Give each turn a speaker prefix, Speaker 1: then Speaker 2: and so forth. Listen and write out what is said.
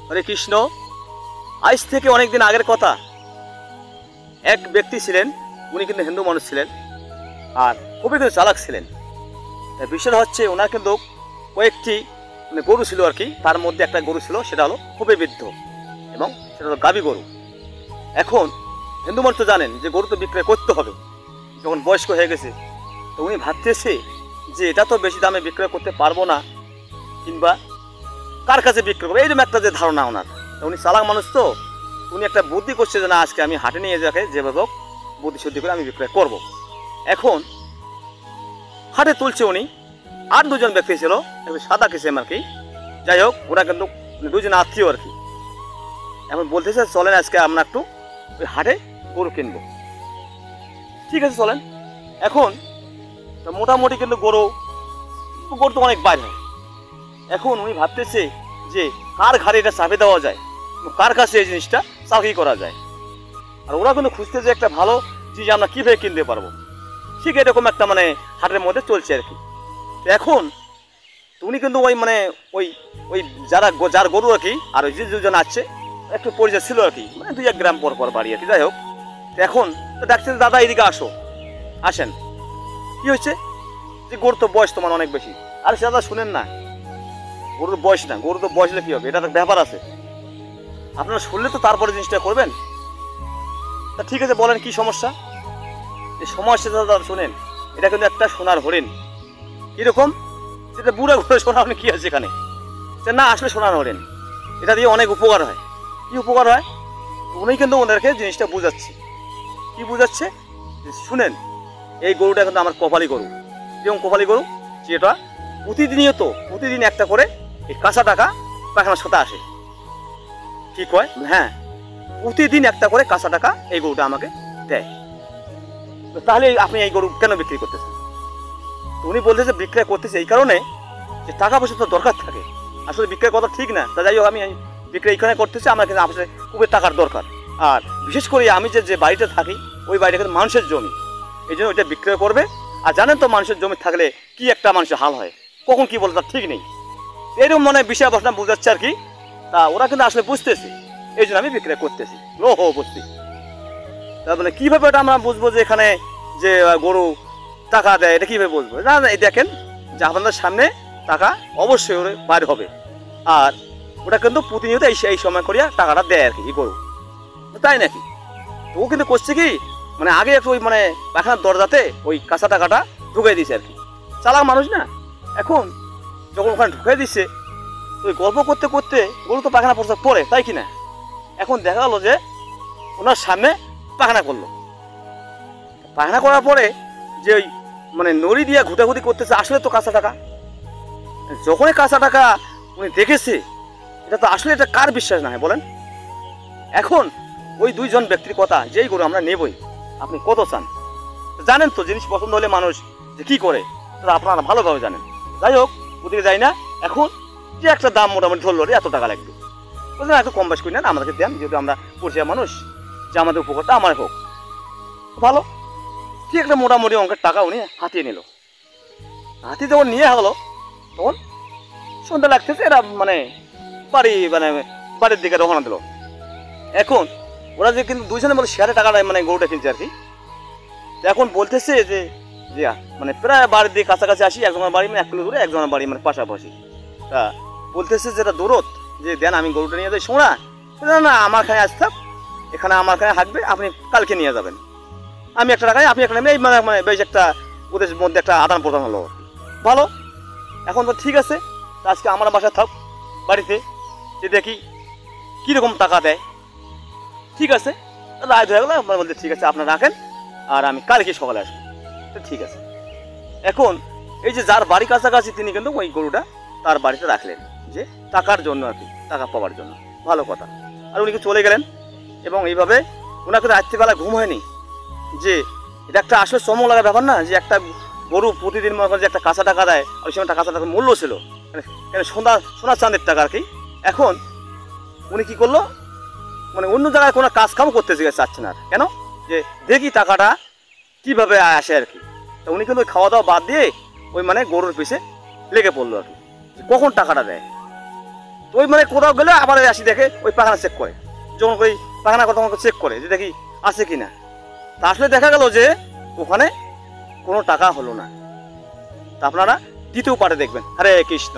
Speaker 1: হরে কৃষ্ণ। আজ থেকে অনেক দিন আগের কথা, এক ব্যক্তি ছিলেন, উনি কিন্তু হিন্দু মানুষ ছিলেন আর খুবই কিন্তু চালাক ছিলেন। বিষয় হচ্ছে ওনার কিন্তু কয়েকটি গরু ছিল আর কি, তার মধ্যে একটা গরু ছিল সেটা হলো খুবই বৃদ্ধ এবং সেটা হলো গাভী গরু। এখন হিন্দু মানুষ তো জানেন যে গরু তো বিক্রয় করতে হবে, যখন বয়স্ক হয়ে গেছে। তো উনি ভাবতেছে যে এটা তো বেশি দামে বিক্রয় করতে পারবো না, কিংবা কার কাছে বিক্রয় করবো, এইরকম একটা যে ধারণা ওনার। তো উনি চালাক মানুষ, তো উনি একটা বুদ্ধি করছে যে না, আজকে আমি হাটে নিয়ে যাকে যেভাবে হোক বুদ্ধি শুদ্ধি করে আমি বিক্রয় করব। এখন হাটে তুলছে উনি, আর দুজন ব্যক্তি ছিল, একটু সাদা কিসেম আর কি। যাই হোক, ওরা কিন্তু দুজন আত্মীয় আর কি। এখন বলতেছে চলেন আজকে আমরা একটু ওই হাটে গরু কিনবো। ঠিক আছে চলেন। এখন মোটামুটি কিন্তু গরু তো অনেক বাইর হয়। এখন উনি ভাবতেছে যে কার ঘাড়ে এটা চাপে দেওয়া যায়, কার কাছে এই জিনিসটা চাকরি করা যায়। আর ওরা কিন্তু খুঁজতেছে একটা ভালো জিনিস আমরা কীভাবে কিনতে পারবো। ঠিক এরকম একটা হাটের মধ্যে চলছে আর কি। এখন উনি কিন্তু ওই ওই ওই যার গরু আর কি, আর ওই যে দুজন আছে একটু পরিচয় ছিল আর কি, 2-1 গ্রাম পর পর বাড়ি আর কি। যাই হোক, এখন তো ডাকছে দাদা এদিকে আসেন। কি হয়েছে যে গরু তো বয়স তোমার অনেক বেশি। আরে সে দাদা শুনেন না, গরুর বয়স না, গরু তো বয়স হলে কি হবে, এটা তো ব্যাপার আছে। আপনারা শুনলে তো তারপরে জিনিসটা করবেন। তা ঠিক আছে, বলেন কি সমস্যা। এই সমস্যা দাদা শোনেন, এটা কিন্তু একটা সোনার হরিণ। কিরকম, সেটা বুড়া ঘুরে সোনা হরিণ কি আছে এখানে। সে না, আসলে সোনার হরিণ, এটা দিয়ে অনেক উপকার হয়। কি উপকার হয়, উনি কিন্তু ওনাদেরকে জিনিসটা বুঝাচ্ছে। কি বুঝাচ্ছে শুনেন, এই গরুটা কিন্তু আমার কপালি গরু। যেমন কপালি গরু, যেটা প্রতিদিন একটা করে এই কাঁচা টাকা পায়খানার সাথে আসে। কি কয়, হ্যাঁ, প্রতিদিন একটা করে কাঁচা টাকা এই গরুটা আমাকে দেয়। তাহলে আপনি এই গরু কেন বিক্রি করতেছেন? তো উনি বলতেছে বিক্রয় করতেছে এই কারণে যে টাকা পয়সা তো দরকার থাকে। আসলে বিক্রয় করা ঠিক না, তা যাই হোক আমি বিক্রয় এখানে করতেছি, আমার কিন্তু আসলে খুবই টাকার দরকার। আর বিশেষ করে আমি যে বাড়িতে থাকি, ওই বাড়িটা কিন্তু মানুষের জমি, এই জন্য ওইটা বিক্রয় করবে। আর জানেন তো মানুষের জমি থাকলে কি একটা মানুষের হাল হয়, কখন কি বলে তার ঠিক নেই। এরকম বিষয় বসনা বুঝাচ্ছে আর কি। তা ওরা কিন্তু আসলে বুঝতেছে, এই জন্য আমি বিক্রয় করতেছি। বুঝছি। তার কিভাবে এটা আমরা বুঝবো যে এখানে যে গরু টাকা দেয়, এটা কিভাবে বুঝবো? না এই দেখেন যে আপনাদের সামনে টাকা অবশ্যই ওর বার হবে, আর ওটা কিন্তু প্রতিনিয়ত এই সময় করিয়া টাকাটা দেয় আর কি এই গরু, তাই নাকি? ও কিন্তু করছে কি, আগে একটু ওই পায়খানার দরজাতে ওই কাঁচা টাকাটা ঢুকাই দিছে আর কি। চালাক মানুষ না। এখন যখন ওখানে ঢুকাই দিচ্ছে, ওই গল্প করতে করতে গরু তো পায়খানা প্রস্তাব পড়ে, তাই কি না? এখন দেখা গেলো যে ওনার সামনে পায়খানা করলো। পায়খানা করার পরে যে ওই নড়ি দিয়ে ঘুটাঘুটি করতেছে, আসলে তো কাঁচা টাকা। যখনই কাঁচা টাকা উনি দেখেছে, এটা তো আসলে এটা কার বিশ্বাস না হয় বলেন? এখন ওই দুইজন ব্যক্তির কথা, যেই গরু আমরা নেবই, আপনি কত চান জানেন তো? জিনিস পছন্দ হলে মানুষ যে কি করে সেটা আপনারা ভালোভাবে জানেন। যাই হোক, ওদিকে যাই না। এখন যে একটা দাম মোটামুটি ধরলো এত টাকা লাগবে, বুঝলেন, একটু কম বেশ করি না, আমাদেরকে দেন, যেহেতু আমরা পরিচয় মানুষ, যে আমাদের উপকারটা আমার হোক, ভালো। ঠিক একটা মোটামুটি অঙ্কের টাকা উনি হাতিয়ে নিল। হাতি যখন নিয়ে হলো, তখন সন্ধ্যা লাগতেছে, এরা বাড়ির দিকে রওনা দিল। এখন ওরা যে কিন্তু দুইজনে বলে শেয়ারে টাকাটা গরুটা কিনছে আর কি। এখন বলতেছে যে প্রায় বাড়ির দিকে কাছাকাছি আসি, একজনের বাড়ি 1 কিলো দূরে, একজনের বাড়ি পাশাপাশি। তা বলতেছে যেটা দূরত, যে দেন আমি গরুটা নিয়ে যাই। শোনা না, আমার খানে আজ থাক, এখানে আমার খানে হাঁকবে, আপনি কালকে নিয়ে যাবেন, আমি একটা টাকায় আপনি একটা নেই, বেশ একটা ওদের মধ্যে একটা আদান প্রদান হলো, ভালো। এখন তো ঠিক আছে, আজকে আমার বাসায় থাক বাড়িতে, যে দেখি কীরকম টাকা দেয়। ঠিক আছে, রায় হয়ে গেলো। আপনার বলতে ঠিক আছে, আপনার রাখেন, আর আমি কালকে সকালে আসবো। ঠিক আছে। এখন এই যে যার বাড়ি কাছাকাছি, তিনি কিন্তু ওই গরুটা তার বাড়িতে রাখলেন, যে টাকার জন্য আর কি, টাকা পাওয়ার জন্য। ভালো কথা। আর উনি চলে গেলেন, এবং এইভাবে ওনাকে রাত্রিবেলা ঘুম হয়নি। যে এটা একটা আসলে চমক লাগার ব্যাপার না, যে একটা গরু প্রতিদিন মনে করেন যে একটা কাঁচা টাকা দেয়, ওই সময় কাঁচা টাকার মূল্য ছিল কেন, সোনার চাঁদের টাকা আর কি। এখন উনি কি করলো, অন্য জায়গায় কোনো কাজ কামও করতে চাচ্ছে না, কেন, যে দেখি টাকাটা কিভাবে আসে আর কি। তো উনি কিন্তু ওই খাওয়া দাওয়া বাদ দিয়ে ওই গরুর পিছে লেগে পড়লো আর কি, কখন টাকাটা দেয়। তো ওই মানে কোথাও গেলে আবার আসি দেখে ওই পাখানা চেক করে, যখন ওই পাখানা কথা চেক করে যে দেখি আছে কি না। তা আসলে দেখা গেল যে ওখানে কোনো টাকা হলো না। তা আপনারা দ্বিতীয় পার্টে দেখবেন। হরে কৃষ্ণ।